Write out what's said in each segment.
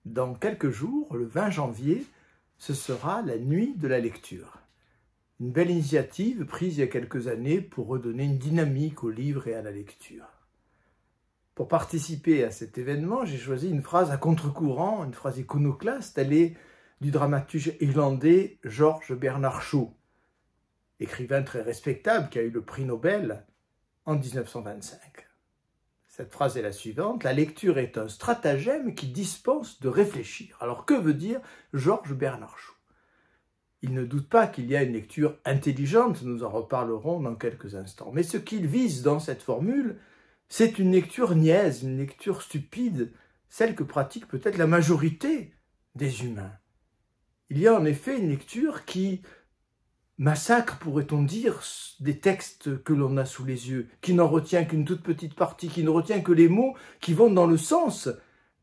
Dans quelques jours, le 20 janvier, ce sera la nuit de la lecture. Une belle initiative prise il y a quelques années pour redonner une dynamique au livre et à la lecture. Pour participer à cet événement, j'ai choisi une phrase à contre-courant, une phrase iconoclaste. Elle est du dramaturge irlandais George Bernard Shaw, écrivain très respectable qui a eu le prix Nobel en 1925. Cette phrase est la suivante: la lecture est un stratagème qui dispense de réfléchir. Alors que veut dire George Bernard Shaw? Il ne doute pas qu'il y a une lecture intelligente, nous en reparlerons dans quelques instants. Mais ce qu'il vise dans cette formule, c'est une lecture niaise, une lecture stupide, celle que pratique peut-être la majorité des humains. Il y a en effet une lecture qui massacre, pourrait-on dire, des textes que l'on a sous les yeux, qui n'en retient qu'une toute petite partie, qui ne retient que les mots qui vont dans le sens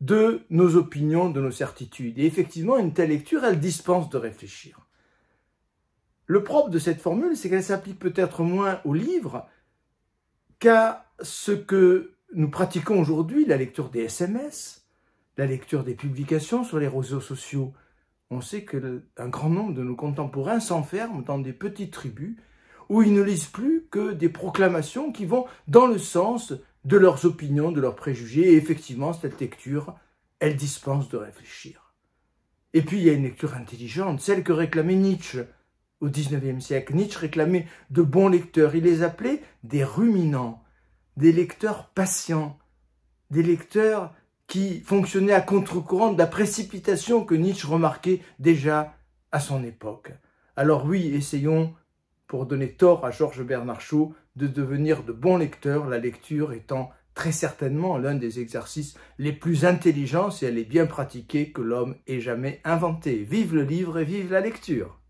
de nos opinions, de nos certitudes. Et effectivement, une telle lecture, elle dispense de réfléchir. Le propre de cette formule, c'est qu'elle s'applique peut-être moins au livre qu'à ce que nous pratiquons aujourd'hui, la lecture des SMS, la lecture des publications sur les réseaux sociaux. On sait qu'un grand nombre de nos contemporains s'enferment dans des petites tribus où ils ne lisent plus que des proclamations qui vont dans le sens de leurs opinions, de leurs préjugés. Et effectivement, cette lecture, elle dispense de réfléchir. Et puis, il y a une lecture intelligente, celle que réclamait Nietzsche au XIXe siècle. Nietzsche réclamait de bons lecteurs. Il les appelait des ruminants, des lecteurs patients, des lecteurs qui fonctionnaient à contre-courant de la précipitation que Nietzsche remarquait déjà à son époque. Alors oui, essayons, pour donner tort à George Bernard Shaw, de devenir de bons lecteurs, la lecture étant très certainement l'un des exercices les plus intelligents, si elle est bien pratiquée, que l'homme ait jamais inventé. Vive le livre et vive la lecture!